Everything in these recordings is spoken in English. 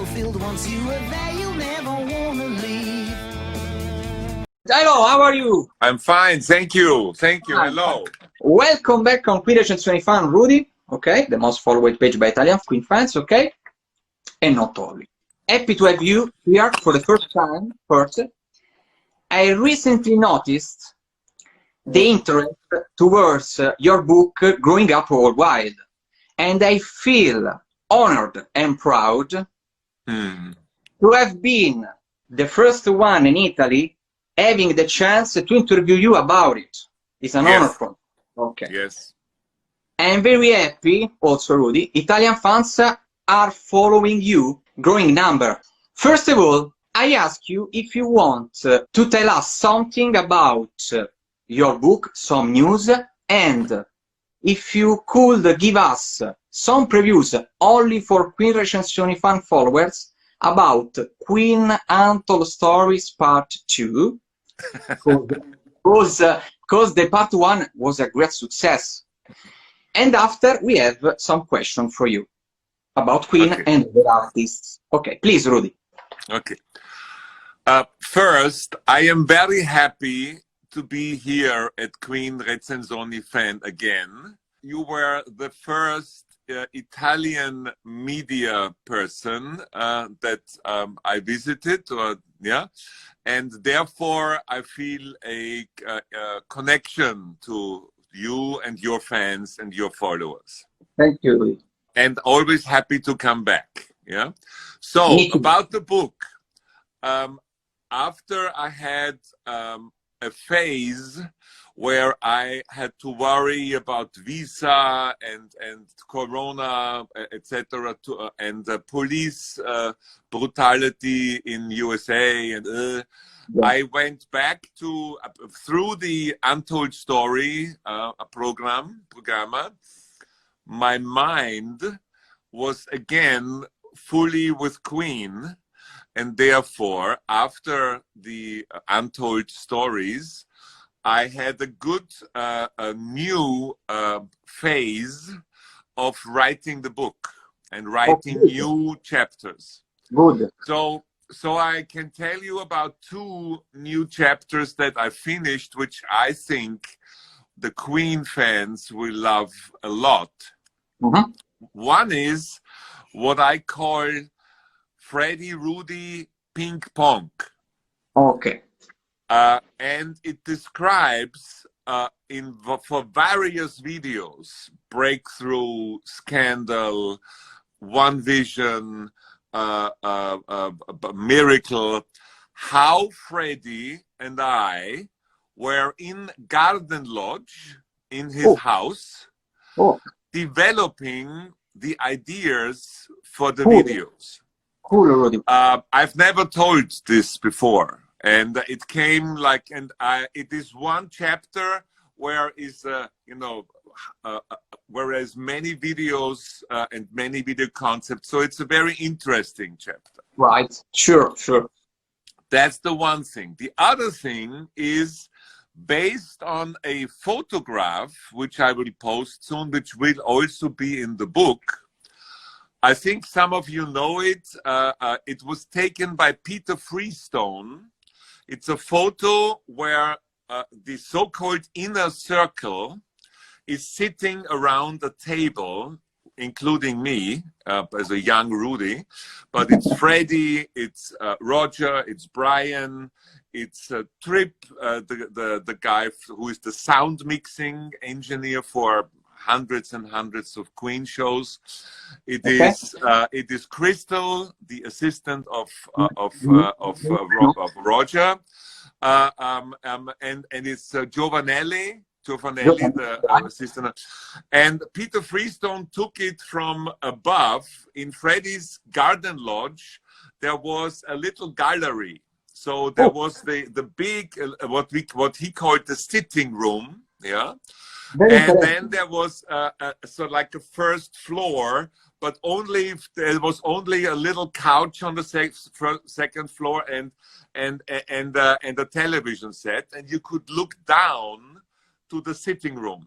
fulfilled. Once you are there, you'll never want to leave. Hello, how are you? I'm fine, thank you. Thank you. Hello. Welcome back on Queen Recensioni Fan, Rudi, okay? The most followed page by Italian Queen fans, okay? And not only. Happy to have you here for the first time, first. I recently noticed the interest towards your book, Growing Up Worldwide. And I feel honored and proud to have been the first one in Italy having the chance to interview you about it. It's an honor for me. Okay. Yes. I'm very happy, also Rudi, Italian fans are following you, growing number. First of all, I ask you if you want to tell us something about your book, some news, and if you could give us some previews only for Queen Recensioni Fan followers about Queen Untold Stories Part 2, because the Part 1 was a great success. And after, we have some questions for you about Queen and the artists. Okay, please, Rudi. Okay. First, I am very happy to be here at Queen Recensioni Fan again. You were the first Italian media person that I visited, and therefore I feel a connection to you and your fans and your followers. Thank you. And always happy to come back. Yeah. So about the book, after I had a phase where I had to worry about visa and corona, etc., and police brutality in USA, and I went back to through the Untold Story program. My mind was again fully with Queen, and therefore, after the Untold Stories, I had a good a new phase of writing the book and writing new chapters. Good. So I can tell you about 2 new chapters that I finished, which I think the Queen fans will love a lot. One is what I call Freddie, Rudi, Ping Pong. Okay. And it describes for various videos, Breakthrough, Scandal, One Vision, Miracle, how Freddie and I were in Garden Lodge in his house, developing the ideas for the videos. Cool, Rudi. I've never told this before. And it came like, and it is one chapter where is, whereas many videos and many video concepts. So it's a very interesting chapter. Right. Sure. That's the one thing. The other thing is based on a photograph, which I will post soon, which will also be in the book. I think some of you know it. It was taken by Peter Freestone. It's a photo where the so-called inner circle is sitting around a table, including me, as a young Rudi. But it's Freddie, it's Roger, it's Brian, it's Trip, the guy who is the sound mixing engineer for hundreds and hundreds of Queen shows. It is Crystal, the assistant of Roger, and it's Giovanelli, the assistant. And Peter Freestone took it from above. In Freddie's Garden Lodge, there was a little gallery. So there was the big what he called the sitting room, and then there was so like a first floor, but there was only a little couch on the second floor and a television set, and you could look down to the sitting room,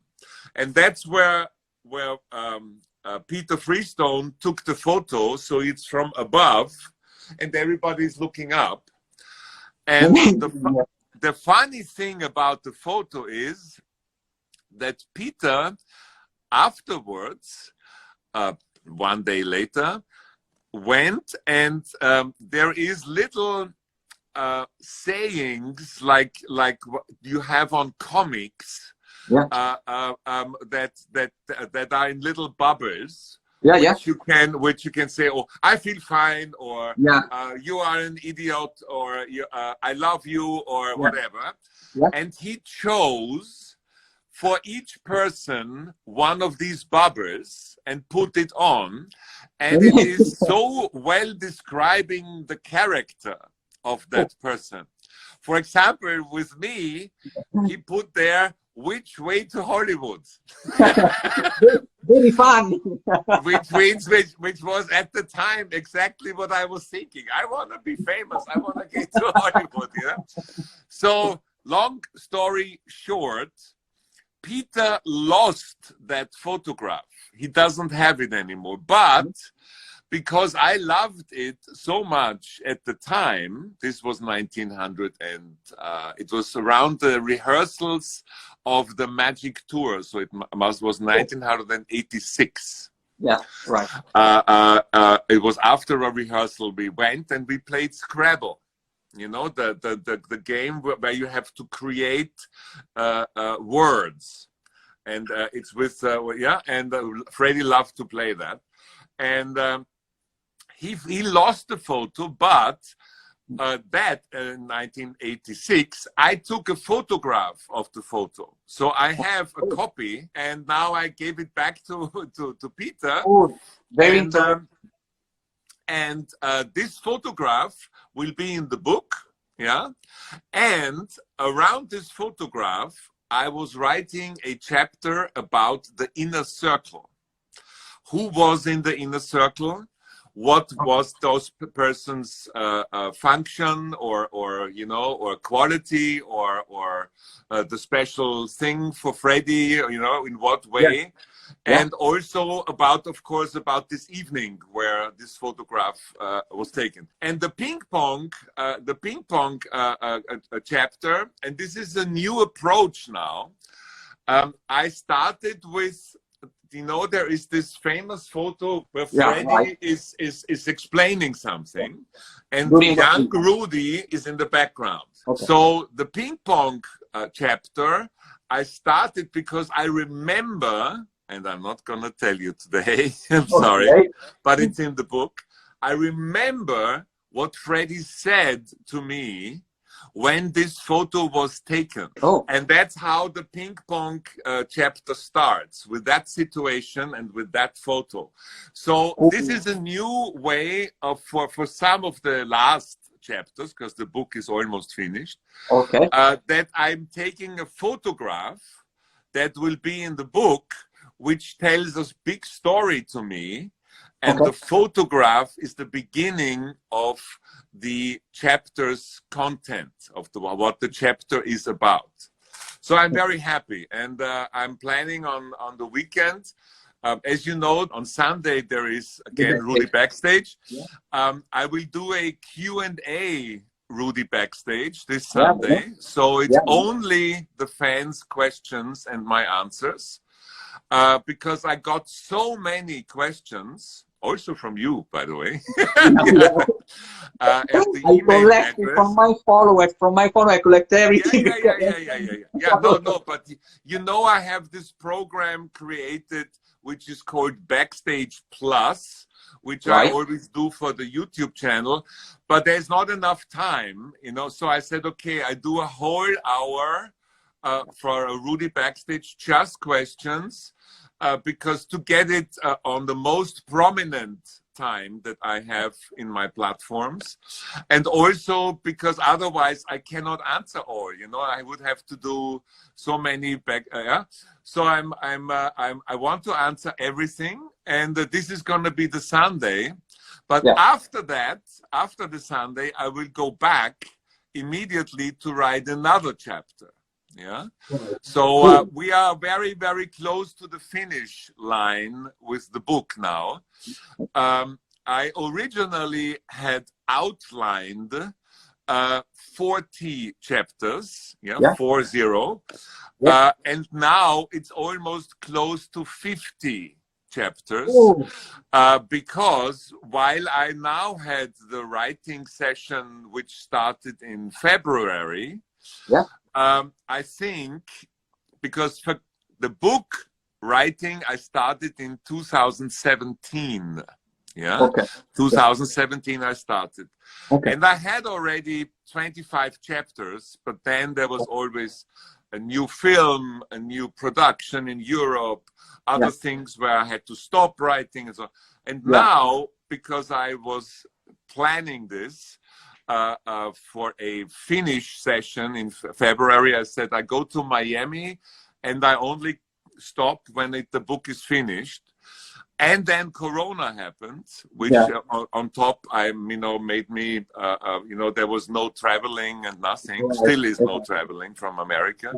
and that's where Peter Freestone took the photo, so it's from above, and everybody's looking up. And the funny thing about the photo is that Peter, afterwards, one day later, went and there is little sayings like what you have on comics, that are in little bubbles. Which you can say, oh, I feel fine, or you are an idiot, or I love you, or whatever. And he chose for each person one of these bubbles and put it on, and it is so well describing the character of that person. For example, with me, he put there, which way to Hollywood? Very fun. which was at the time exactly what I was thinking. I want to be famous. I want to get to Hollywood. So, long story short, Peter lost that photograph. He doesn't have it anymore. But because I loved it so much at the time, this was 1900, and it was around the rehearsals of the Magic Tour, so it was 1986. Yeah, right. It was after a rehearsal we went and we played Scrabble. You know, the game where you have to create words, and it's with and Freddie loved to play that, and he lost the photo, but that in 1986 I took a photograph of the photo, so I have a copy, and now I gave it back to Peter. Oh, very interesting. And this photograph will be in the book, and around this photograph I was writing a chapter about the inner circle. Who was in the inner circle? What was those persons' function, or quality, or the special thing for Freddie, in what way? And also about, of course, about this evening where this photograph was taken. And the ping pong chapter, and this is a new approach now. I started with, there is this famous photo where Freddie is explaining something, and young Rudi is in the background. Okay. So the ping pong chapter, I started because I remember, and I'm not going to tell you today, I'm sorry, but it's in the book. I remember what Freddie said to me when this photo was taken. And that's how the ping pong chapter starts, with that situation and with that photo. So this is a new way of, for some of the last chapters, because the book is almost finished, that I'm taking a photograph that will be in the book, which tells a big story to me, and the photograph is the beginning of the chapter's content, of what the chapter is about. So I'm very happy, and I'm planning on the weekend. As you know, on Sunday there is again Rudi Backstage. I will do a Q&A Rudi Backstage this Sunday, so it's only the fans' questions and my answers. Because I got so many questions, also from you, by the way. I collect from my followers. I collect everything. No, but I have this program created, which is called Backstage Plus, which I always do for the YouTube channel, but there's not enough time, so I said, okay, I do a whole hour for a Rudi Backstage, just questions, because to get it on the most prominent time that I have in my platforms, and also because otherwise I cannot answer all. I would have to do so many So I want to answer everything, and this is going to be the Sunday. But after that, after the Sunday, I will go back immediately to write another chapter. Yeah. So we are very, very close to the finish line with the book now. I originally had outlined 40 chapters, 40, and now it's almost close to 50 chapters, because while I now had the writing session, which started in February, I think, because for the book writing, I started in 2017. 2017 I started. And I had already 25 chapters, but then there was always a new film, a new production in Europe, other things where I had to stop writing and so on. And now, because I was planning this for a finish session in February, I said I go to Miami and I only stop when the book is finished. And then Corona happened, which on top, made me, there was no traveling and nothing. Still is no traveling from America.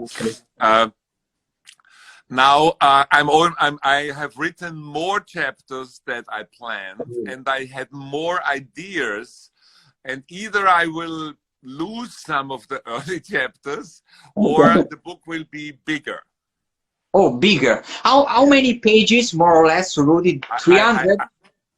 Now I have written more chapters that I planned, and I had more ideas. And either I will lose some of the early chapters, or the book will be bigger. Oh, bigger. How many pages, more or less, Rudi? 300?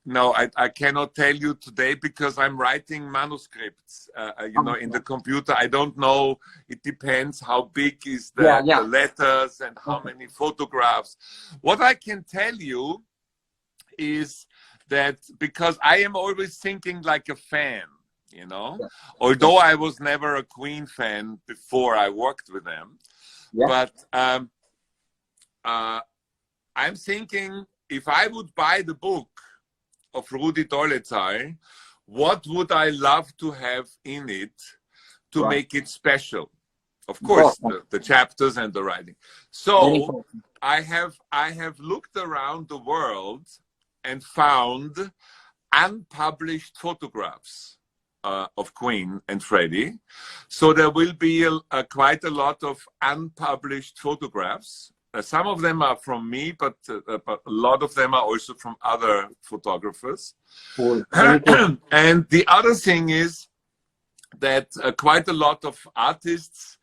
No, I cannot tell you today because I'm writing manuscripts, in the computer. I don't know. It depends how big is the letters and how many photographs. What I can tell you is that because I am always thinking like a fan, although I was never a Queen fan before I worked with them, but I'm thinking if I would buy the book of Rudi Dolezal, what would I love to have in it to make it special? Of course, the chapters and the writing. So I have looked around the world and found unpublished photographs of Queen and Freddie. So there will be quite a lot of unpublished photographs. Some of them are from me, but a lot of them are also from other photographers. Cool. And the other thing is that quite a lot of artists,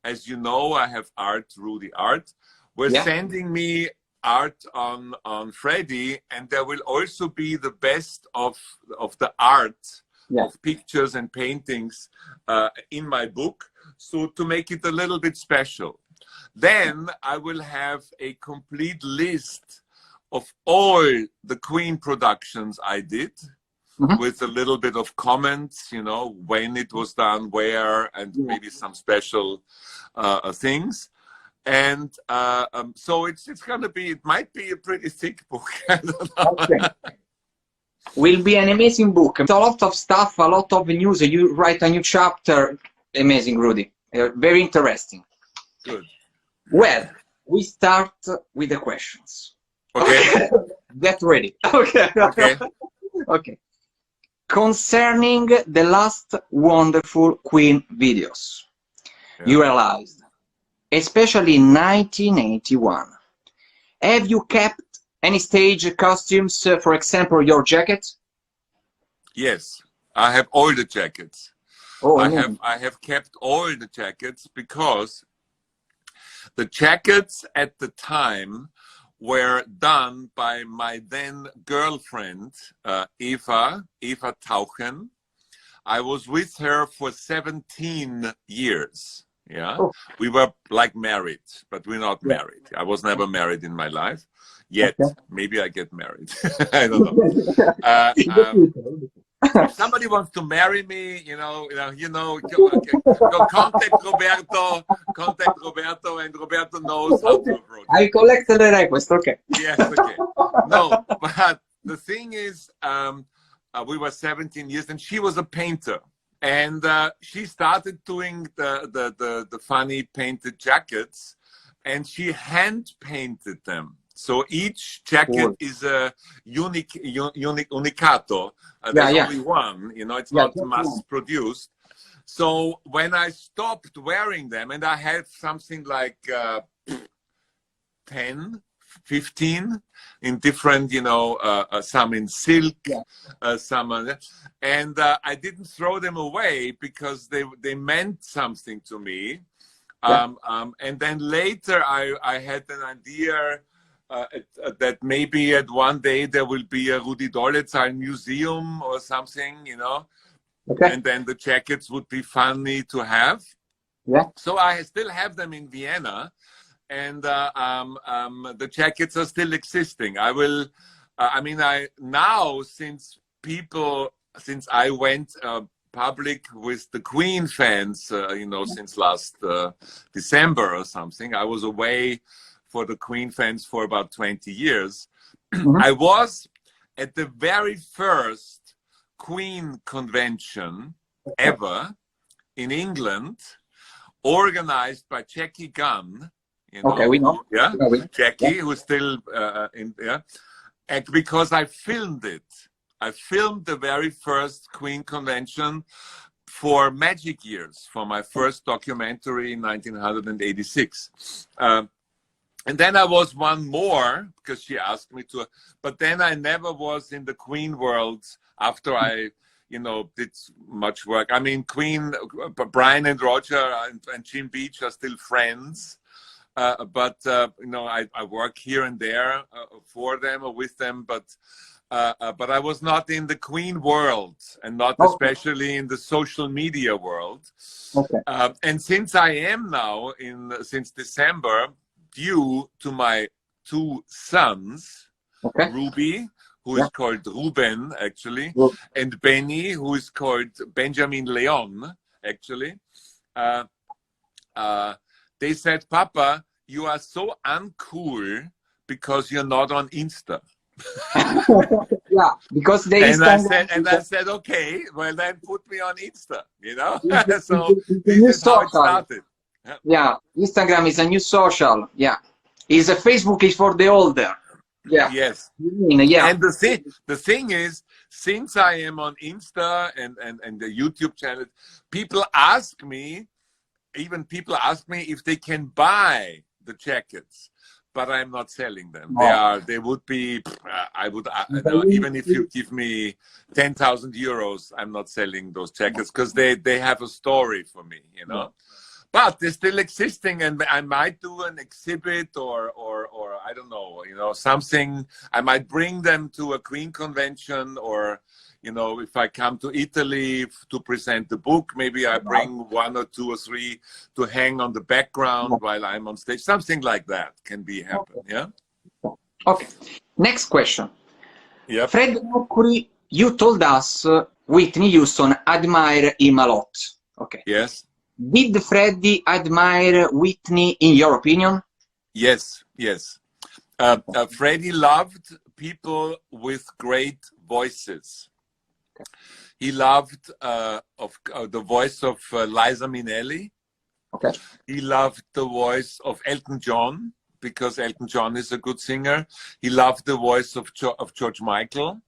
as you know, I have Rudi Art, were sending me art on Freddie, and there will also be the best of the art of pictures and paintings in my book, so to make it a little bit special. Then I will have a complete list of all the Queen productions I did, with a little bit of comments, when it was done, where, and maybe some special things. And so it's going to be, it might be a pretty thick book. I don't know. Will be an amazing book. It's a lot of stuff, a lot of news. You write a new chapter. Amazing, Rudi. Very interesting. Good. Well, we start with the questions. Okay. Get ready. Okay. Okay. Concerning the last wonderful Queen videos you realized, especially in 1981, have you kept any stage costumes, for example, your jacket? Yes, I have all the jackets. Oh, I have kept all the jackets because the jackets at the time were done by my then girlfriend, Eva Tauchen. I was with her for 17 years. We were like married, but we're not married. I was never married in my life yet. Maybe I get married. I don't know. If somebody wants to marry me, go contact Roberto, and Roberto knows how to approach. I collected the request, okay. Yes, okay. No, but the thing is, we were 17 years, and she was a painter, and she started doing the funny painted jackets, and she hand painted them. So each jacket is a unicato. There's only one, it's not mass produced. So when I stopped wearing them, and I had something like 10, 15 in different, some in silk, some, and I didn't throw them away because they meant something to me. And then later I had an idea that maybe at one day there will be a Rudi museum or something, and then the jackets would be funny to have. So I still have them in Vienna, and the jackets are still existing. I will, now since I went public with the Queen fans, since last December or something. I was away for the Queen fans for about 20 years. I was at the very first Queen convention ever in England, organized by Jackie Gunn. We know. Yeah, Jackie, who's still and because I filmed it. I filmed the very first Queen convention for Magic Years, for my first documentary in 1986. And then I was one more, because she asked me to, but then I never was in the Queen world after I, did much work. I mean, Queen, Brian and Roger and Jim Beach are still friends. But I work here and there for them or with them, but I was not in the Queen world, and not especially in the social media world. And since I am now, since December, due to my two sons, Ruby, who is called Ruben, actually, and Benny, who is called Benjamin Leon, actually, they said, Papa, you are so uncool because you're not on Insta. Because they and I said, okay, well then put me on Insta, So this is how it started. Instagram is a new social. Is a Facebook is for the older. Yes. And the thing is, since I am on Insta and the YouTube channel, people ask me if they can buy the jackets, but I'm not selling them. They would be, even if you give me 10,000 euros, I'm not selling those jackets, because they have a story for me, But they're still existing, and I might do an exhibit or I don't know, something. I might bring them to a Queen convention, or if I come to Italy to present the book, maybe I bring 1 or 2 or 3 to hang on the background while I'm on stage. Something like that can happen. Okay. Next question. Yep. Freddie Mercury, you told us Whitney Houston admire him a lot. Okay. Yes. Did Freddie admire Whitney, in your opinion? Yes. Freddie loved people with great voices. He loved the voice of Liza Minnelli. He loved the voice of Elton John, because Elton John is a good singer. He loved the voice of George Michael.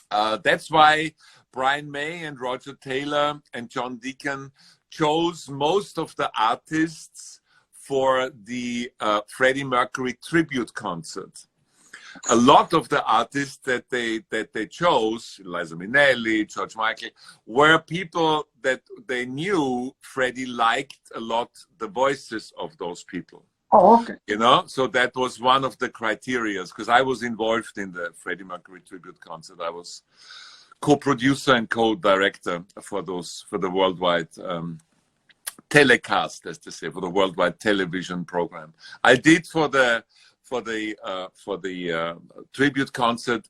That's why Brian May and Roger Taylor and John Deacon chose most of the artists for the Freddie Mercury tribute concert. A lot of the artists that they chose, Liza Minnelli, George Michael, were people that they knew Freddie liked a lot the voices of those people. So that was one of the criteria, because I was involved in the Freddie Mercury tribute concert. I was co-producer and co-director for the worldwide telecast, as they say, for the worldwide television program. I did for the tribute concert,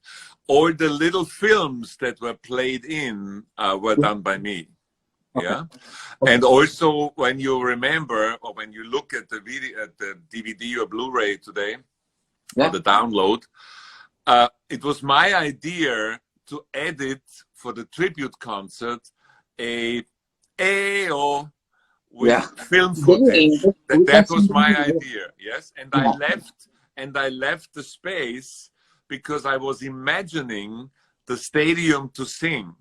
all the little films that were played in were done by me. And also, when you remember, or when you look at the video, at the DVD or Blu-ray today, or the download, it was my idea to edit for the tribute concert a with film footage. That was my idea. Yes, and I left the space because I was imagining the stadium to sing.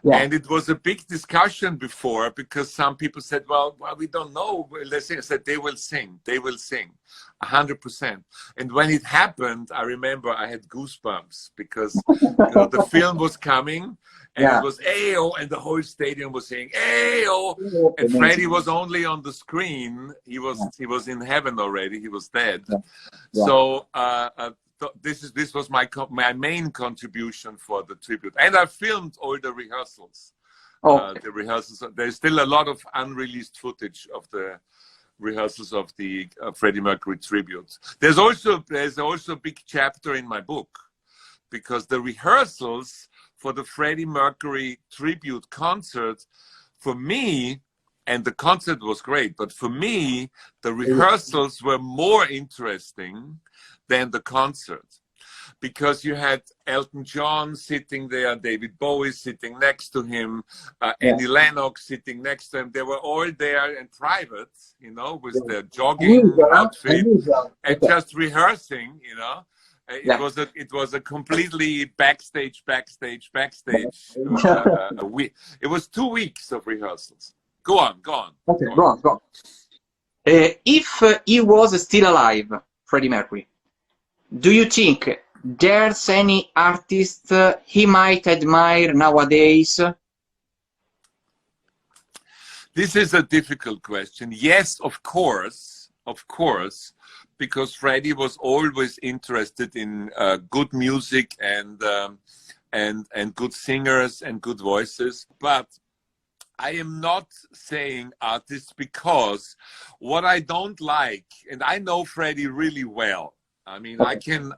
Yeah. And it was a big discussion before, because some people said, well, we don't know. I said, they will sing, 100%. And when it happened, I remember I had goosebumps, because the film was coming, and Yeah. it was Ayo, and the whole stadium was saying Ayo, and Freddie was only on the screen. He was in heaven already. He was dead. Yeah. Yeah. So this was my main contribution for the tribute, and I filmed all the rehearsals. The rehearsals. There's still a lot of unreleased footage of the rehearsals of the Freddie Mercury tribute. There's also a big chapter in my book, because the rehearsals for the Freddie Mercury tribute concert, for me, and the concert was great, but for me, the rehearsals were more interesting than the concert, because you had Elton John sitting there, David Bowie sitting next to him, Annie Lennox sitting next to him. They were all there in private, with their jogging outfit and just rehearsing, It was a completely backstage. It was 2 weeks of rehearsals. Go on. Okay, go on. If he was still alive, Freddie Mercury, do you think there's any artist he might admire nowadays? This is a difficult question. Yes, of course, because Freddie was always interested in good music and good singers and good voices. But I am not saying artists, because what I don't like, and I know Freddie really well. I mean, I can,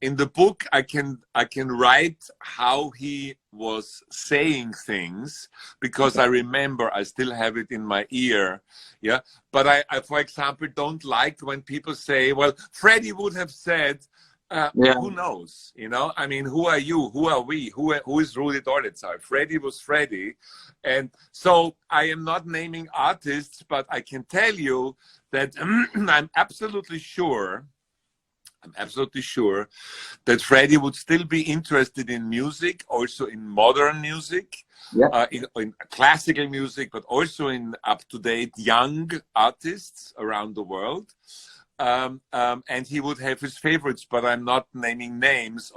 in the book, I can write how he was saying things, because I remember, I still have it in my ear. Yeah. But I, for example, don't like when people say, well, Freddie would have said, who knows? I mean, who are you? Who are we? Who is Rudi Dolezal? Freddie was Freddie. And so I am not naming artists, but I can tell you that I'm absolutely sure that Freddie would still be interested in music, also in modern music, in classical music, but also in up-to-date young artists around the world. And he would have his favorites, but I'm not naming names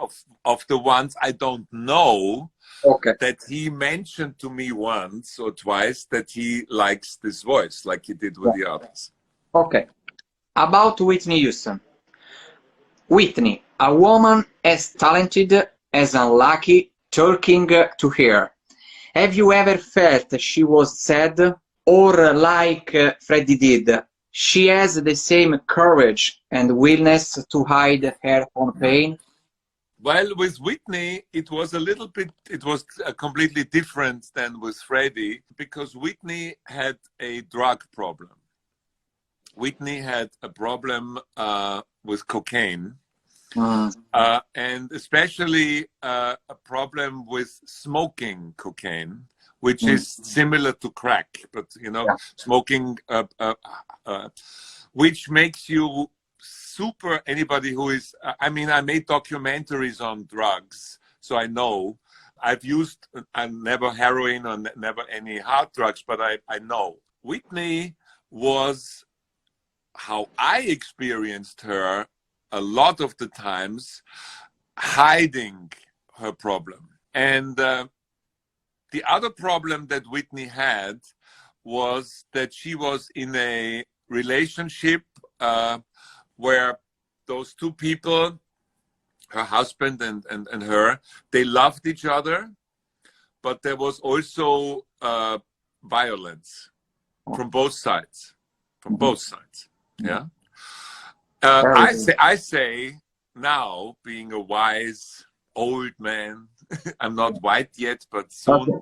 of the ones I don't know. Okay. That he mentioned to me once or twice that he likes this voice, like he did with the others. Okay. About Whitney Houston. Whitney, a woman as talented as unlucky, talking to her. Have you ever felt she was sad? Or like Freddie did, she has the same courage and willingness to hide her own pain? Well, with Whitney, it was completely different than with Freddie, because Whitney had a drug problem. Whitney had a problem with cocaine, and especially a problem with smoking cocaine, which is similar to crack, but smoking, which makes you super. Anybody who is, I mean, I made documentaries on drugs, so I know. I've used never heroin or never any hard drugs, but I know. Whitney was, how I experienced her a lot of the times, hiding her problem. And the other problem that Whitney had was that she was in a relationship where those two people, her husband and her, they loved each other, but there was also violence from both sides. Yeah. I say now, being a wise old man, I'm not white yet, but soon.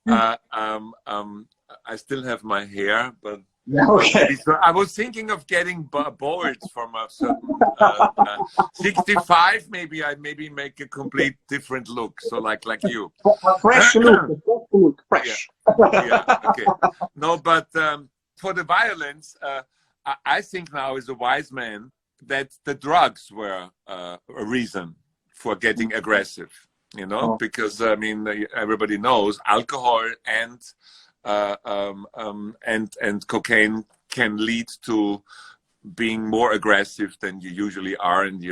I still have my hair, but I was thinking of getting bald from a certain 65. Maybe I make a complete different look. So like you, a fresh look, fresh. Yeah. Okay. No, but for the violence, I think now, as a wise man, that the drugs were a reason for getting aggressive. you know, because I mean, everybody knows alcohol and cocaine can lead to being more aggressive than you usually are, and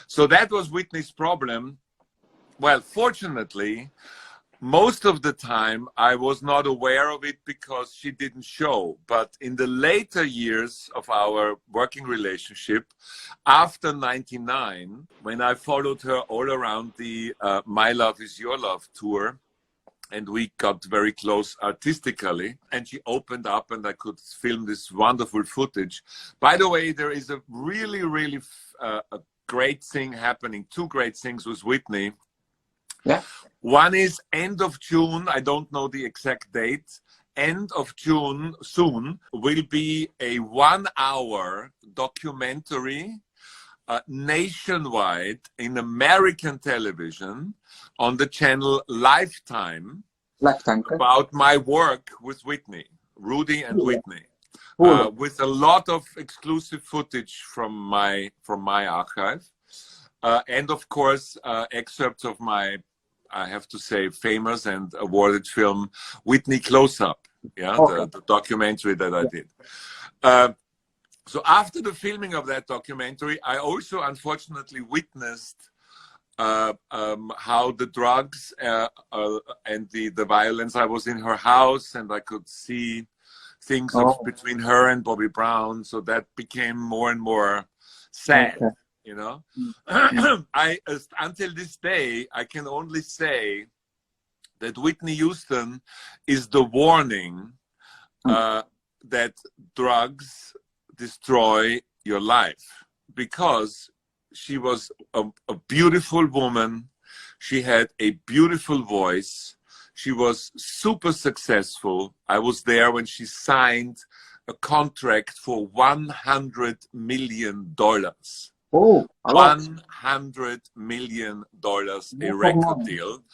so that was Whitney's problem. Well, fortunately, most of the time I was not aware of it because she didn't show. But in the later years of our working relationship, after '99, when I followed her all around the My Love Is Your Love tour, and we got very close artistically, and she opened up and I could film this wonderful footage. By the way, there is a really, really a great thing happening, two great things with Whitney. Yeah. One is end of June, I don't know the exact date, end of June soon will be a 1-hour documentary nationwide in American television on the channel Lifetime about my work with Whitney, Rudi and Whitney, with a lot of exclusive footage from my archive, and of course excerpts of my, I have to say, famous and awarded film Whitney Close-Up, the documentary that I did. So after the filming of that documentary, I also unfortunately witnessed how the drugs and the violence. I was in her house and I could see things between her and Bobby Brown. So that became more and more sad, you know. Until this day, I can only say that Whitney Houston is the warning that drugs destroy your life, because she was a beautiful woman. She had a beautiful voice. She was super successful. I was there when she signed a contract for $100 million. Oh, $100 million, a record deal.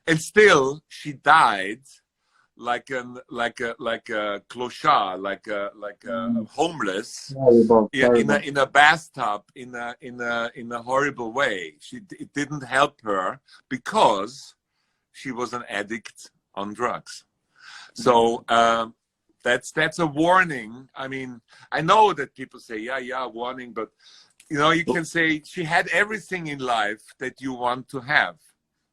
And still she died like a clochard, like a homeless, in a bathtub, in a horrible way. It didn't help her because she was an addict on drugs. So that's a warning. I mean, I know that people say, yeah, warning, but you know, you can say she had everything in life that you want to have.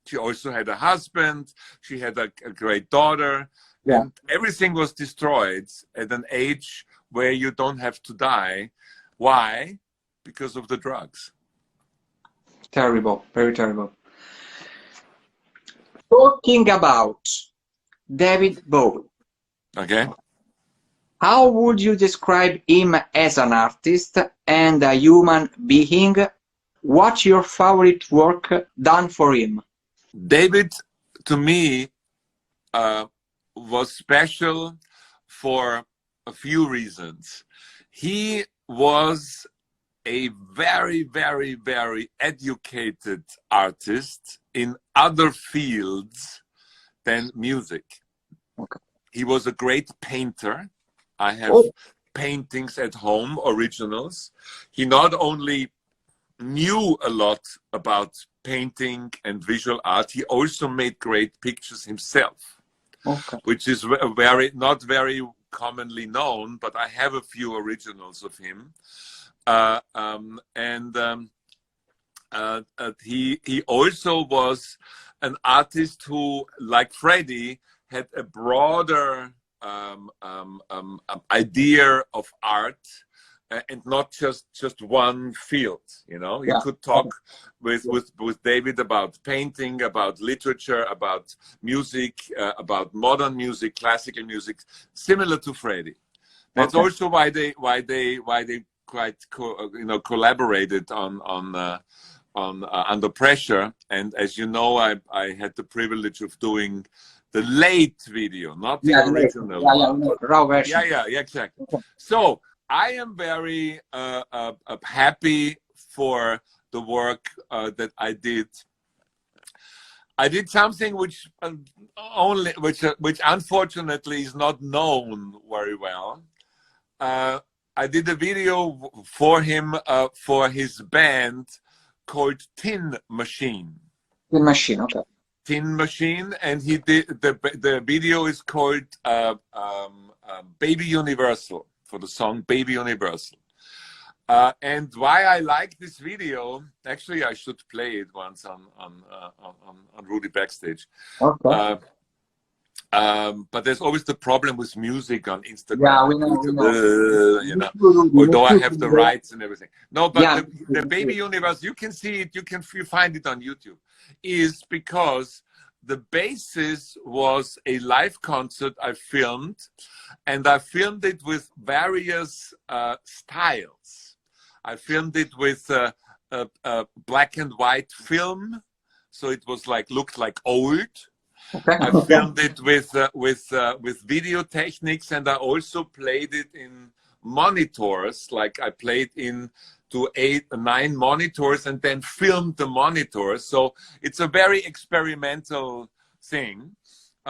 She also had a husband. She had a great daughter. Yeah. And everything was destroyed at an age where you don't have to die. Why? Because of the drugs. Terrible, very terrible. Talking about David Bowie. Okay. How would you describe him as an artist and a human being? What's your favorite work done for him? David, to me, was special for a few reasons. He was a very, very, very educated artist in other fields than music. Okay. He was a great painter. I have paintings at home, originals. He not only knew a lot about painting and visual art, he also made great pictures himself, which is not very commonly known, but I have a few originals of him. He also was an artist who, like Freddie, had a broader idea of art, and not just one field. You know, you could talk with David about painting, about literature, about music, about modern music, classical music, similar to Freddie. That's also why they quite collaborated on Under Pressure. And as you know, I had the privilege of doing the late video, not the original one. Raw version. Yeah, exactly. So I am very happy for the work that I did. I did something which unfortunately is not known very well. I did a video for him for his band called Tin Machine. The machine, okay. Tin Machine, and he did the video is called Baby Universal, for the song Baby Universal. And why I like this video, actually I should play it once on Rudi Backstage. Okay. But there's always the problem with music on Instagram. Yeah, we know. You know, although I have the rights and everything. No, but yeah, the Baby Universe, you can see it, you find it on YouTube, is because the basis was a live concert I filmed, and I filmed it with various styles. I filmed it with a black and white film, so it was looked like old. Okay. I filmed it with video techniques, and I also played it in monitors. Like I played in to 8 or 9 monitors and then filmed the monitors. So it's a very experimental thing,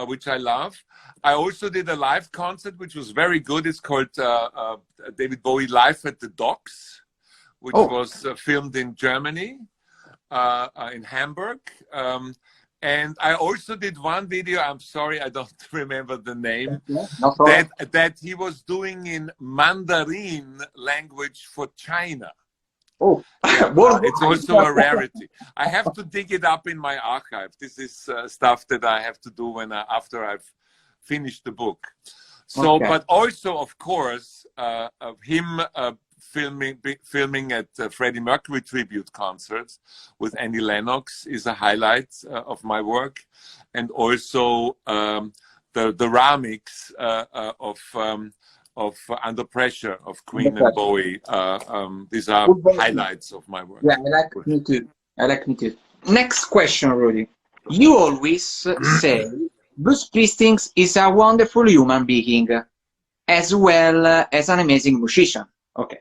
which I love. I also did a live concert, which was very good. It's called David Bowie Live at the Docks, which was filmed in Germany, in Hamburg. And I also did one video, I'm sorry, I don't remember the name, that he was doing in Mandarin language for China. Oh, it's also a rarity. I have to dig it up in my archive. This is stuff that I have to do after I've finished the book. So, but also, of course, him filming at Freddie Mercury tribute concerts with Annie Lennox is a highlight of my work, and also the remix of Under Pressure of Queen and Bowie. These are highlights of my work. Yeah, I like me too. Next question, Rudi. You always say Bruce Springsteen is a wonderful human being, as well as an amazing musician. Okay.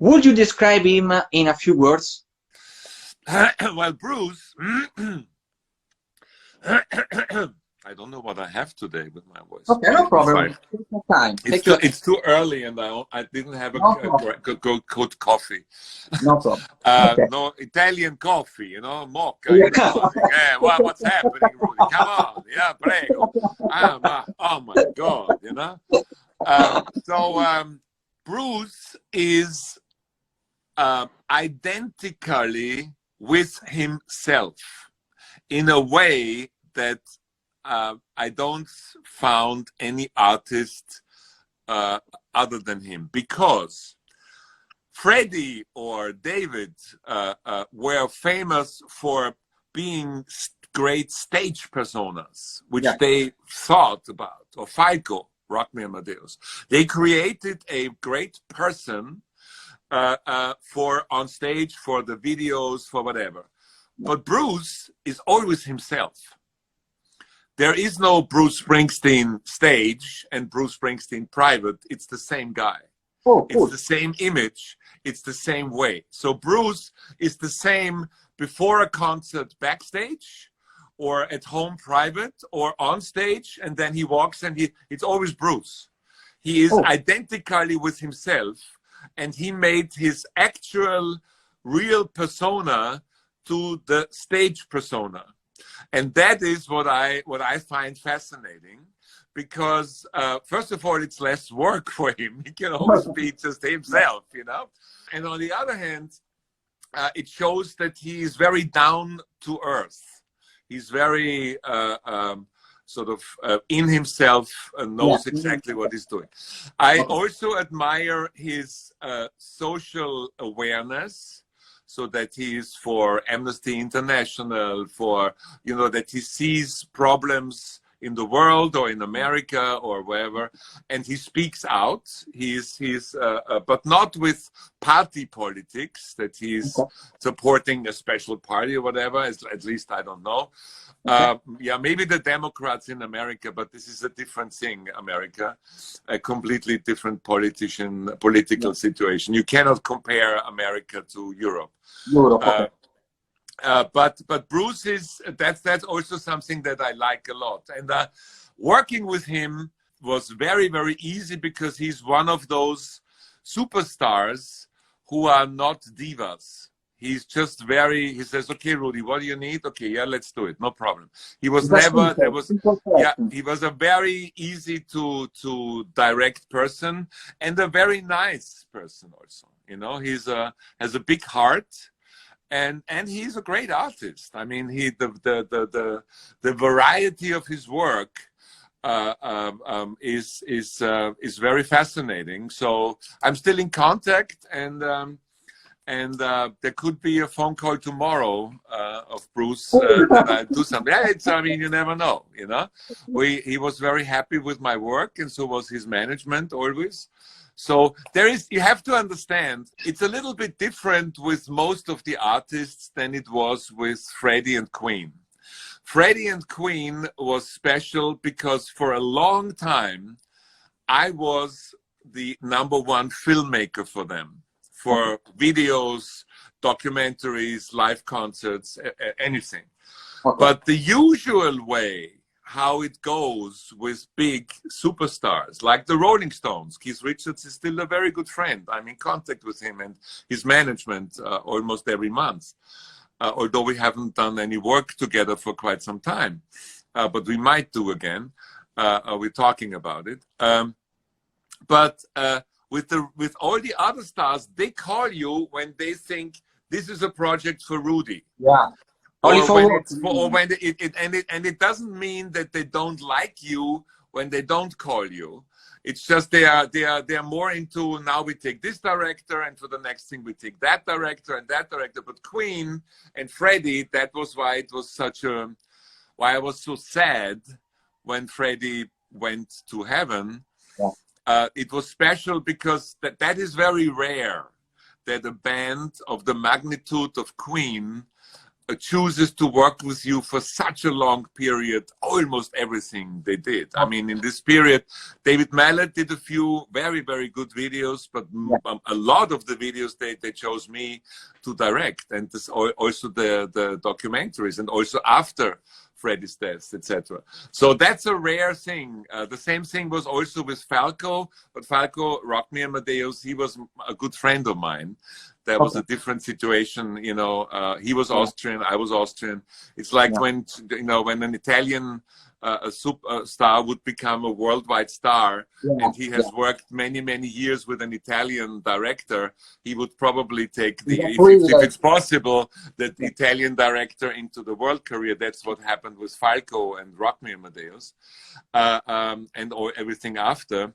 Would you describe him in a few words? Well, Bruce, I don't know what I have today with my voice. Okay, no problem. Take your time. It's too early, and I didn't have a good coffee. No problem. No Italian coffee, you know, mocha. You know? Yeah, what's happening, Rudi? Come on, yeah, prego. Oh my God, you know. Bruce is identically with himself in a way that I don't found any artist other than him, because Freddie or David were famous for being great stage personas, which they thought about, or Falco, Rock Me Amadeus. They created a great person for on stage, for the videos, for whatever. But Bruce is always himself. There is no Bruce Springsteen stage and Bruce Springsteen private. It's the same guy. It's the same image. It's the same way. So Bruce is the same before a concert backstage, or at home private, or on stage, and then he walks and it's always Bruce. He is identically with himself, and he made his actual real persona to the stage persona. And that is what I find fascinating, because first of all, it's less work for him. He can always be just himself, you know. And on the other hand, it shows that he is very down to earth. He's very sort of in himself and knows exactly what he's doing. I also admire his social awareness, so that he is for Amnesty International, for, you know, that he sees problems in the world or in America or wherever, and he speaks out. He's but not with party politics, that he's supporting a special party or whatever. At least I don't know. Yeah, maybe the Democrats in America, but this is a different thing. America, a completely different political situation. You cannot compare America to Europe. But Bruce is, that's also something that I like a lot. And working with him was very, very easy, because he's one of those superstars who are not divas. He's just very, he says, okay, Rudi, what do you need? Okay, yeah, let's do it. No problem. He was That's never, simple, there was, simple yeah, person. he was a very easy to direct person and a very nice person also. You know, has a big heart. And he's a great artist. I mean, the variety of his work is very fascinating. So I'm still in contact, and there could be a phone call tomorrow of Bruce that I do something. Yeah, I mean, you never know. You know, he was very happy with my work, and so was his management always. So you have to understand, it's a little bit different with most of the artists than it was with Freddie and Queen. Freddie and Queen was special because for a long time, I was the #1 filmmaker for them, for videos, documentaries, live concerts, anything. Okay. But the usual way, how it goes with big superstars like the Rolling Stones. Keith Richards is still a very good friend. I'm in contact with him and his management almost every month, although we haven't done any work together for quite some time, but we might do again. We're talking about it. But with all the other stars, they call you when they think this is a project for Rudi. Yeah. Only for work. And it doesn't mean that they don't like you when they don't call you. It's just they are more into, now we take this director, and for the next thing we take that director and that director. But Queen and Freddie, that was why it was why I was so sad when Freddie went to heaven. Yeah. It was special because that is very rare, that a band of the magnitude of Queen chooses to work with you for such a long period, almost everything they did. I mean, in this period, David Mallet did a few very, very good videos, but a lot of the videos they chose me to direct, and this, also the documentaries, and also after Freddie's death, etc. So that's a rare thing. The same thing was also with Falco, but Falco, Rock Me Amadeus, he was a good friend of mine. That was a different situation, you know. He was Austrian, I was Austrian. It's like when, you know, when an Italian a superstar would become a worldwide star, and he has worked many, many years with an Italian director, he would probably take if it's possible, the Italian director into the world career. That's what happened with Falco and Rock Me Amadeus, and everything after.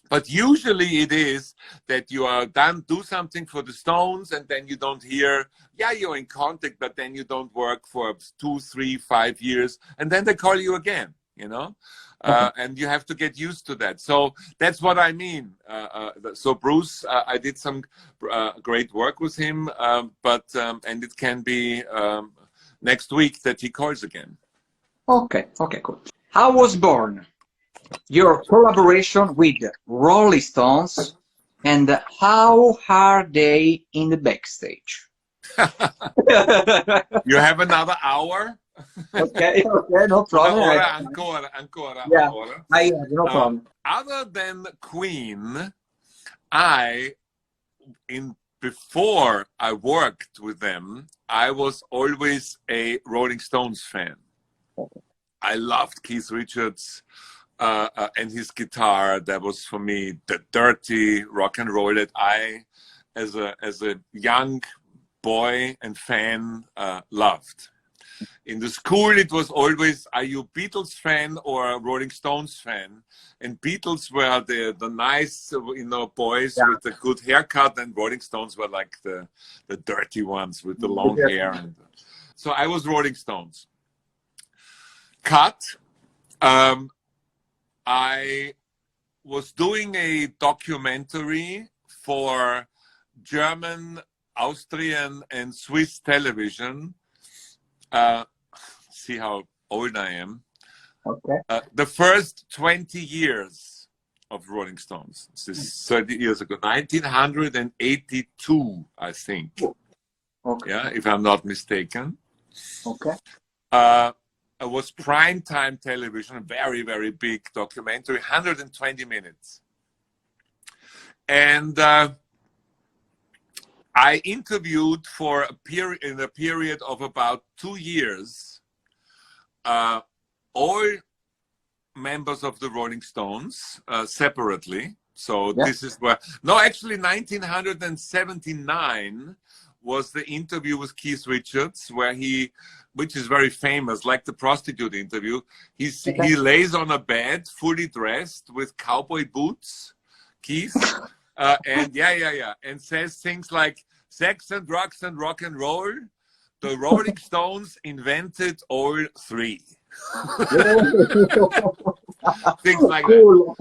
But usually it is that you are do something for the Stones, and then you don't hear, you're in contact, but then you don't work for 2, 3, 5 years, and then they call you again, you know? And you have to get used to that. So that's what I mean. So Bruce, I did some great work with him, and it can be next week that he calls again. Okay, cool. How was born your collaboration with Rolling Stones, and how are they in the backstage? You have another hour? Okay, no problem. Ancora. I have no problem. Other than Queen, before I worked with them, I was always a Rolling Stones fan. I loved Keith Richards and his guitar. That was for me the dirty rock and roll that I, as a young boy and fan, loved. In the school, it was always, are you Beatles fan or a Rolling Stones fan? And Beatles were the nice, you know, boys with the good haircut, and Rolling Stones were like the dirty ones with the long hair. And, so I was Rolling Stones. Cut. I was doing a documentary for German, Austrian, and Swiss television. See how old I am. Okay. The first 20 years of Rolling Stones. This is 30 years ago. 1982, I think. Okay. Yeah, if I'm not mistaken. Okay. It was primetime television, a very, very big documentary, 120 minutes. And I interviewed for in a period of about 2 years, all members of the Rolling Stones separately. So this is where, no, actually 1979 was the interview with Keith Richards, where which is very famous, like the prostitute interview. He lays on a bed, fully dressed with cowboy boots, Keith, and and says things like, sex and drugs and rock and roll, the Rolling Stones invented all three. Things like that.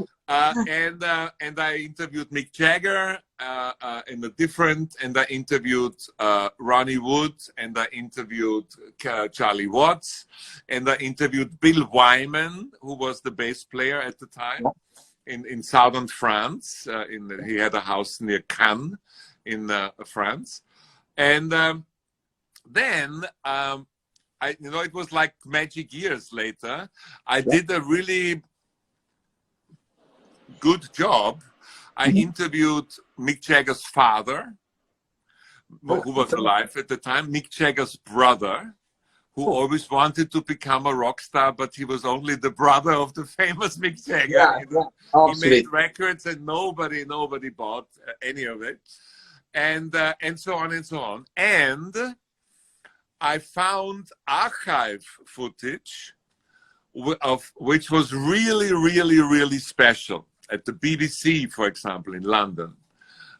And I interviewed Mick Jagger and I interviewed Ronnie Wood, and I interviewed Charlie Watts, and I interviewed Bill Wyman, who was the bass player at the time in southern France. He had a house near Cannes in France, and then it was like magic years later. I did a really good job. I interviewed Mick Jagger's father, who was alive at the time, Mick Jagger's brother, who always wanted to become a rock star, but he was only the brother of the famous Mick Jagger. He made records and nobody bought any of it, and so on and so on. And I found archive footage of which was really, really, really special. At the BBC, for example, in London.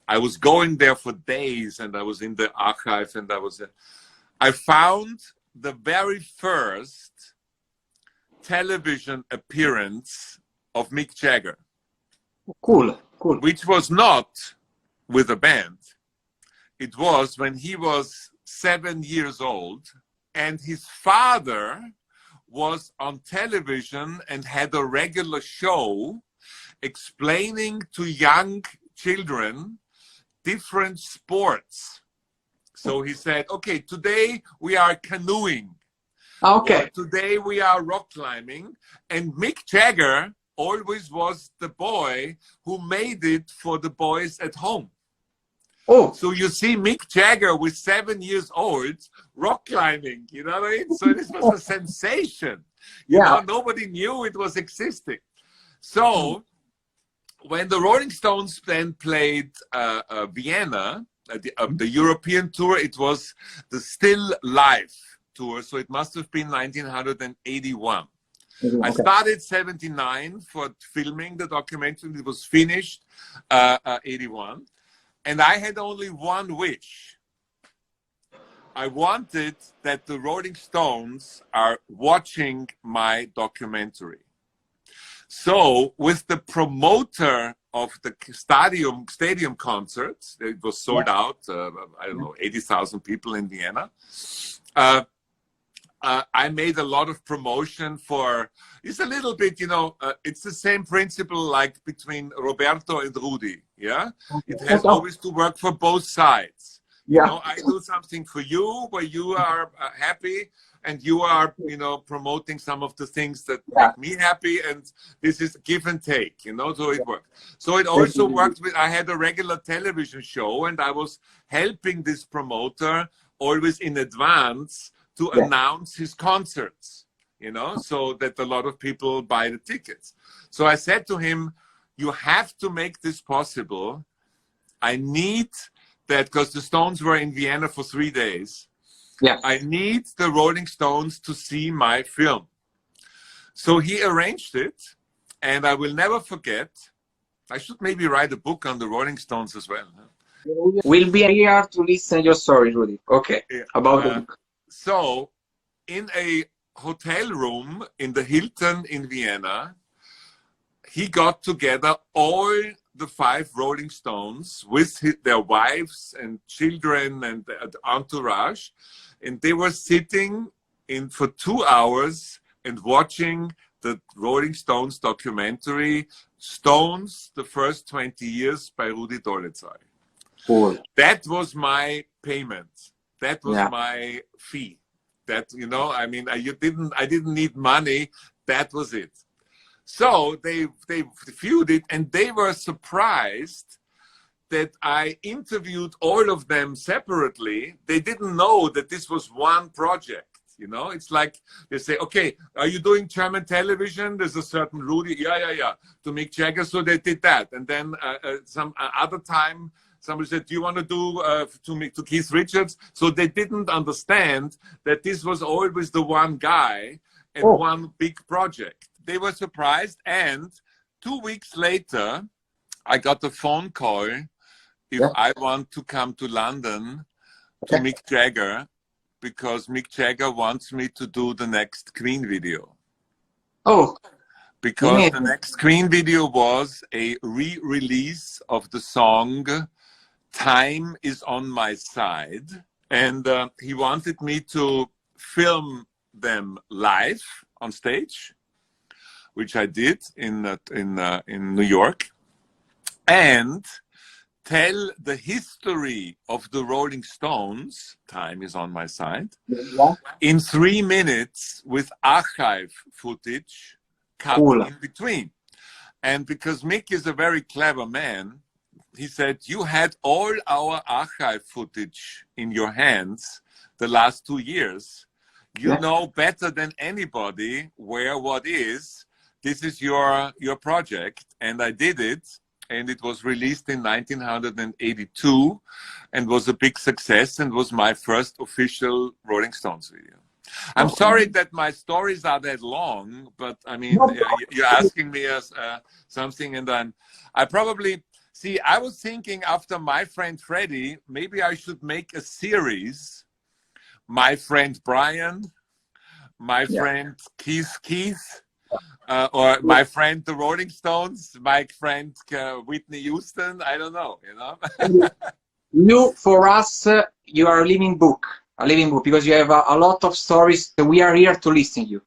I was going there for days, and I was in the archive, and I found the very first television appearance of Mick Jagger. Cool. Which was not with a band. It was when he was 7 years old, and his father was on television and had a regular show explaining to young children different sports. So he said, okay, today we are canoeing. Okay. Or today we are rock climbing. And Mick Jagger always was the boy who made it for the boys at home. Oh. So you see Mick Jagger with 7 years old rock climbing, you know what I mean? So this was a sensation. You know, nobody knew it was existing. So when the Rolling Stones then played Vienna, the European tour, it was the Still Life tour, so it must have been 1981. I started 79 for filming the documentary. It was finished 81, and I had only one wish. I wanted that the Rolling Stones are watching my documentary. So with the promoter of the stadium concerts, it was sold out, I don't know, 80,000 people in Vienna. I made a lot of promotion for, it's a little bit, it's the same principle like between Roberto and Rudi, yeah? It has always to work for both sides. You know, I do something for you where you are happy, and you are, promoting some of the things that make me happy, and this is give and take, so it worked. So it also worked with, I had a regular television show, and I was helping this promoter always in advance to announce his concerts, so that a lot of people buy the tickets. So I said to him, you have to make this possible. I need that, because the Stones were in Vienna for 3 days. I need the Rolling Stones to see my film. So he arranged it, and I will never forget. I should maybe write a book on the Rolling Stones as well. We'll be here to listen your story, Rudi. Okay, about the book. So, in a hotel room in the Hilton in Vienna, he got together all the 5 Rolling Stones with their wives and children and the entourage, and they were sitting in for 2 hours and watching the Rolling Stones documentary, Stones, the First 20 Years by Rudi Dolezal. Cool. That was my payment. That was my fee. That, I didn't need money. That was it. So they viewed it, and they were surprised that I interviewed all of them separately. They didn't know that this was one project. You know, it's like they say, okay, are you doing German television? There's a certain Rudi, yeah, to Mick Jagger, so they did that. And then some other time, somebody said, do you want to do to Keith Richards? So they didn't understand that this was always the one guy and one big project. They were surprised, and 2 weeks later, I got a phone call if I want to come to London to Mick Jagger, because Mick Jagger wants me to do the next Queen video. Oh. Because the next Queen video was a re-release of the song Time Is On My Side. And he wanted me to film them live on stage, which I did in New York, and tell the history of the Rolling Stones, Time Is On My Side, in 3 minutes with archive footage cut in between. And because Mick is a very clever man, he said, you had all our archive footage in your hands the last 2 years. You know better than anybody where what is. This is your project. And I did it. And it was released in 1982 and was a big success and was my first official Rolling Stones video. I'm sorry that my stories are that long, but I mean, you're asking me something, and I probably, see, I was thinking after My Friend Freddie, maybe I should make a series. My Friend Brian, My Friend Keith, or My Friend the Rolling Stones, my friend Whitney Houston, I don't know, you know. You, for us, you are a living book, because you have a lot of stories. We are here to listen to you.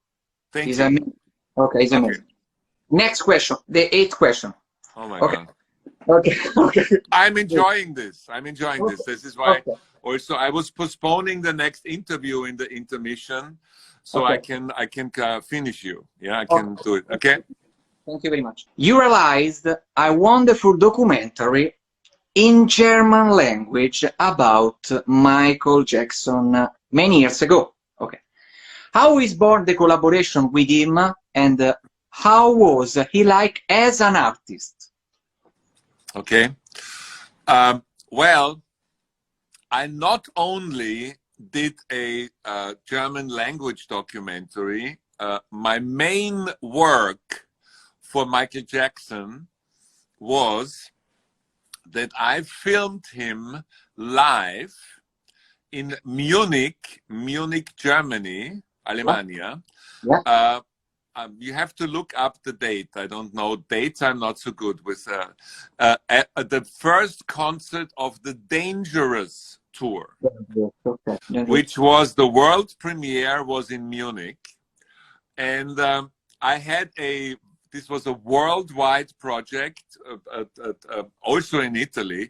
Thank you. Amazing. Okay, it's amazing. Next question, the 8th question. Oh my God. Okay. I'm enjoying this. This is why also I was postponing the next interview in the intermission, so I can finish you. Yeah, I can do it. Okay. Thank you very much. You realized a wonderful documentary in German language about Michael Jackson many years ago. Okay. How is born the collaboration with him, and how was he like as an artist? Okay. Well, I not only did a German language documentary, my main work for Michael Jackson was that I filmed him live in Munich, Germany, Alemania. You have to look up the date. I don't know dates. I'm not so good with at the first concert of the Dangerous tour, which was the world premiere, was in Munich, and I had this was a worldwide project, also in Italy,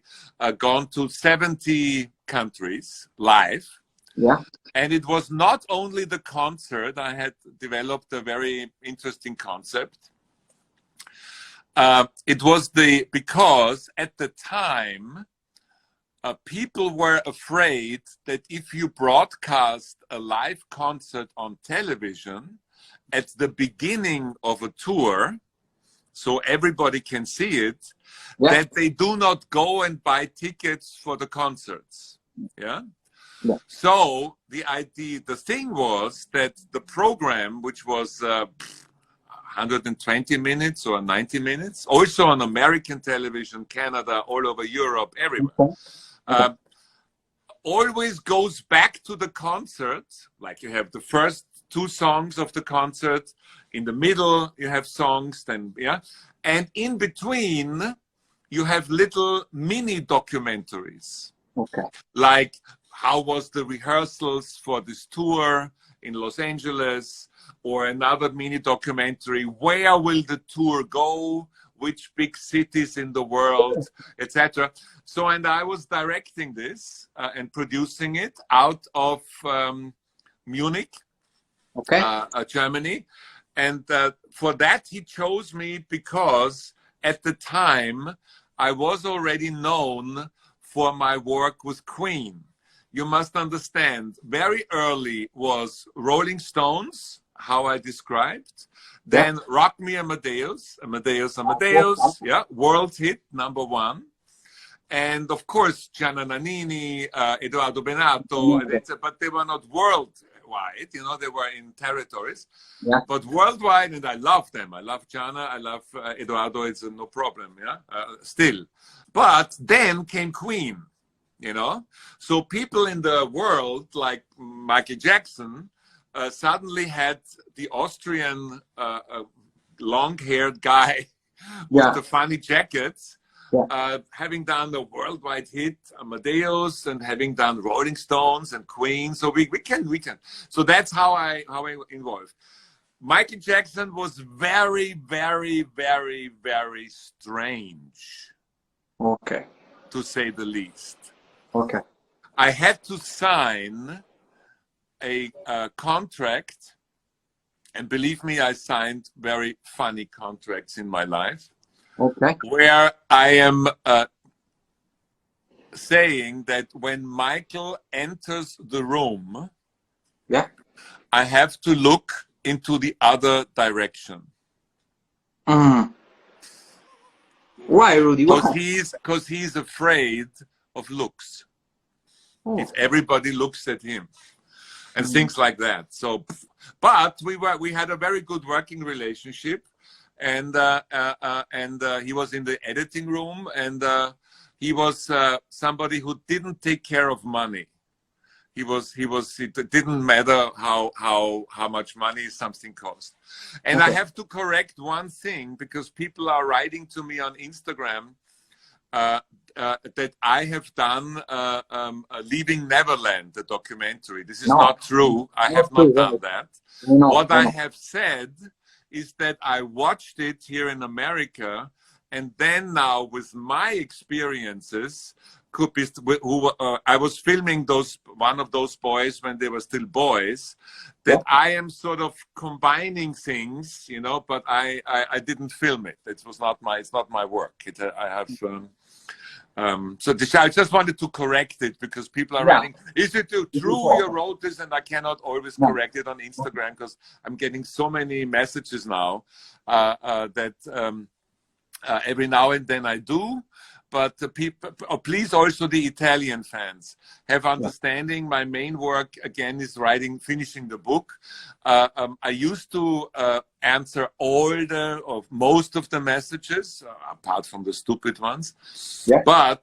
gone to 70 countries live. Yeah. And it was not only the concert. I had developed a very interesting concept. It was because at the time, people were afraid that if you broadcast a live concert on television at the beginning of a tour, so everybody can see it, that they do not go and buy tickets for the concerts. Yeah. So the thing was that the program, which was 120 minutes or 90 minutes, also on American television, Canada, all over Europe, everywhere, always goes back to the concert. Like you have the first 2 songs of the concert, in the middle you have songs, then and in between you have little mini documentaries. Like, how was the rehearsals for this tour in Los Angeles, or another mini documentary, where will the tour go, which big cities in the world, etc. So, and I was directing this and producing it out of Munich, Germany. And for that, he chose me because at the time I was already known for my work with Queen. You must understand, very early was Rolling Stones, how I described. Then Rock Me Amadeus, Amadeus, Amadeus, yeah, world hit, #1. And of course, Gianna Nannini, Edoardo Bennato, but they were not worldwide, you know, they were in territories. Yeah. But worldwide, and I love them. I love Gianna, I love Edoardo, it's no problem, yeah, still. But then came Queen, you know? So people in the world, like Michael Jackson, suddenly had the Austrian long-haired guy with the funny jackets, having done the worldwide hit Amadeus and having done Rolling Stones and Queen. So we can. So that's how I involved. Michael Jackson was very, very, very, very strange. Okay. To say the least. Okay. I had to sign a contract, and believe me, I signed very funny contracts in my life. Okay. Where I am saying that when Michael enters the room, I have to look into the other direction. Why, Rudi? Because he's afraid of looks. If everybody looks at him and things like that. So, but we had a very good working relationship, and he was in the editing room, and he was somebody who didn't take care of money. It didn't matter how much money something cost. And I have to correct one thing, because people are writing to me on Instagram that I have done Leaving Neverland, the documentary. This is not true. I have not done that. What I have said is that I watched it here in America, and then now with my experiences, I was filming one of those boys when they were still boys, that I am sort of combining things, you know, but I didn't film it. It's not my work. I have so I just wanted to correct it, because people are writing, is it true you wrote this? And I cannot always correct it on Instagram, because I'm getting so many messages now that every now and then I do. But please, also the Italian fans, have understanding. My main work, again, is finishing the book. I used to answer most of the messages, apart from the stupid ones. But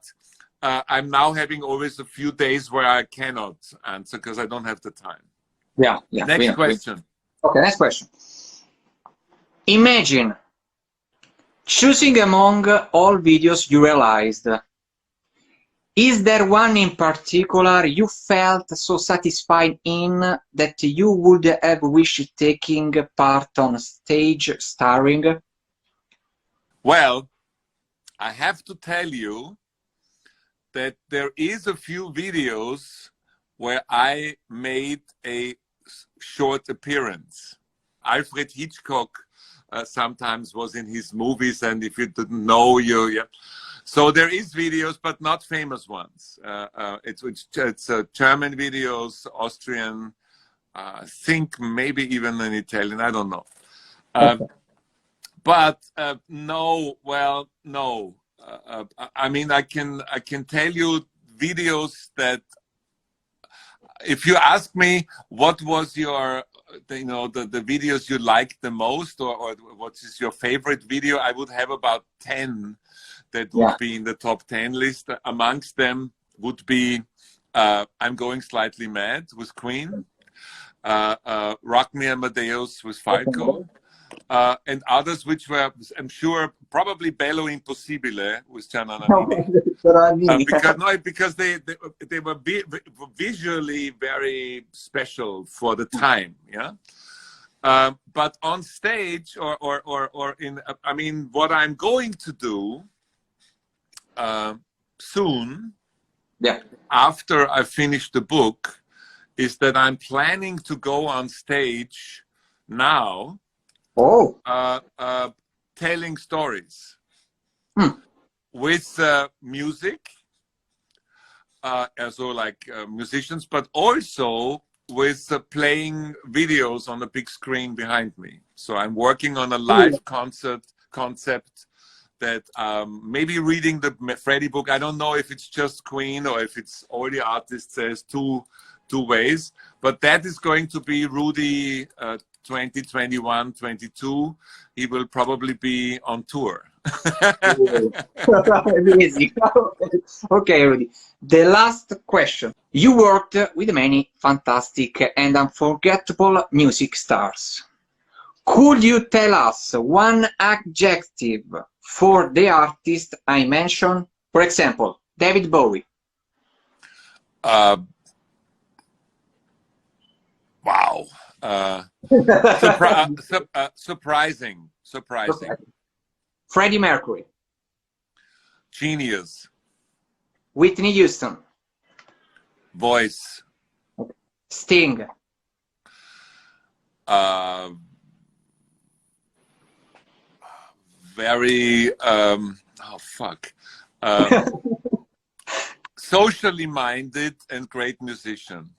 I'm now having always a few days where I cannot answer, because I don't have the time. Next question. Okay, next question. Imagine choosing among all videos you realized, is there one in particular you felt so satisfied in that you would have wished taking part on stage starring? Well, I have to tell you that there is a few videos where I made a short appearance. Alfred Hitchcock sometimes was in his movies, and if you didn't know, so there is videos, but not famous ones. It's German videos, Austrian, I think maybe even an Italian, I don't know. But no, well, no. I mean, I can tell you videos that, if you ask me what was your, the videos you liked the most, or what is your favorite video, I would have about 10 that would be in the top 10 list. Amongst them would be I'm Going Slightly Mad with Queen, Rock Me Amadeus with Falco, and others which were, I'm sure, probably Bello Impossibile with Gianna Nannini. Because they were visually very special for the time, but on stage or in, I mean, what I'm going to do soon, after I finish the book, is that I'm planning to go on stage now, telling stories. with music, so like musicians, but also with playing videos on the big screen behind me. So I'm working on a live concert concept that maybe reading the Freddie book. I don't know if it's just Queen or if it's all the artists. There's two ways, but that is going to be Rudi 2021-22. He will probably be on tour. Amazing. Okay, Rudi. The last question. You worked with many fantastic and unforgettable music stars. Could you tell us one adjective for the artist I mentioned? For example, David Bowie. Wow. Surprising. Freddie Mercury. Genius. Whitney Houston. Voice. Sting. Very socially minded and great musician.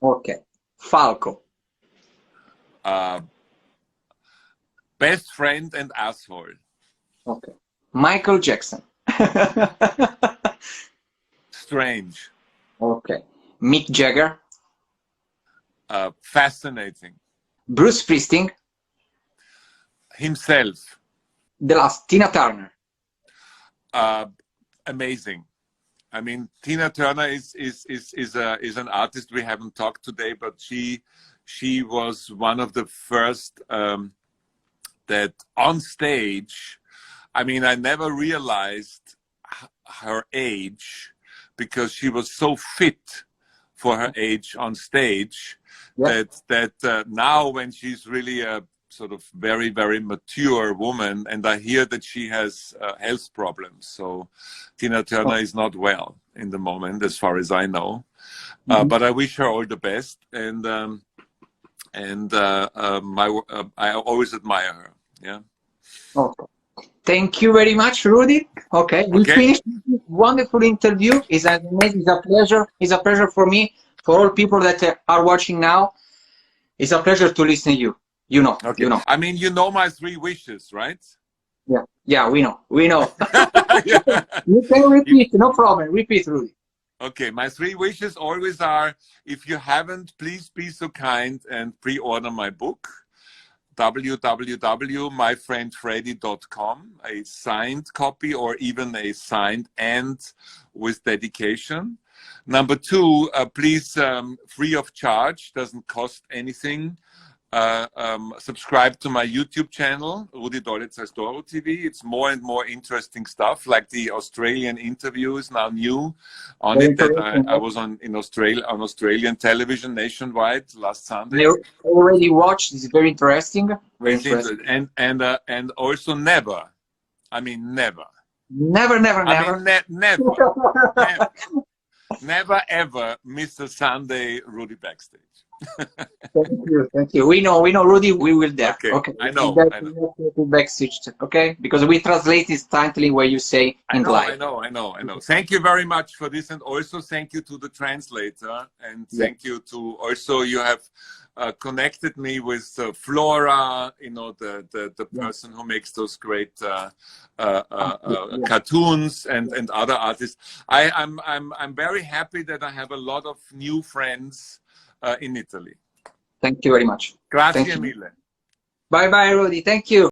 Okay. Falco. Best friend and asshole. Okay. Michael Jackson. Strange. Okay. Mick Jagger. Fascinating. Bruce Springsteen. Himself. The last, Tina Turner. Amazing. I mean, Tina Turner is an artist we haven't talked today, but she was one of the first that on stage. I mean, I never realized her age because she was so fit for her age on stage. Yeah. that now when she's really a sort of very, very mature woman, and I hear that she has health problems. So Tina Turner is not well in the moment, as far as I know. But I wish her all the best, and I always admire her. Yeah. Okay. Thank you very much, Rudi. Okay, we finished this wonderful interview. It's amazing. It's a pleasure. It's a pleasure for me, for all people that are watching now. It's a pleasure to listen to you. You know, okay. You know. I mean, you know my 3 wishes, right? Yeah, yeah, we know. You can repeat, no problem. Repeat, Rudi. Okay, my 3 wishes always are: if you haven't, please be so kind and pre-order my book, www.myfriendfreddie.com, a signed copy or even a signed and with dedication. Number 2, please, free of charge, doesn't cost anything. Subscribe to my YouTube channel, Rudi Dolezar's Doro TV. It's more and more interesting stuff, like the Australian interview is now new on it. That I was on Australian television nationwide last Sunday. I already watched. It's very interesting. Very interesting. And also never. I mean never. Never. Never ever miss a Sunday Rudi backstage. Thank you. We know, Rudi. We will there. Okay. I know. Backstage. Okay, because we translate instantly where you say in live. I know. Thank you very much for this, and also thank you to the translator, and thank you to also you have connected me with Flora. You know, the person who makes those great cartoons and other artists. I'm very happy that I have a lot of new friends in Italy. Thank you very much. Grazie mille. Bye bye, Rudi. Thank you.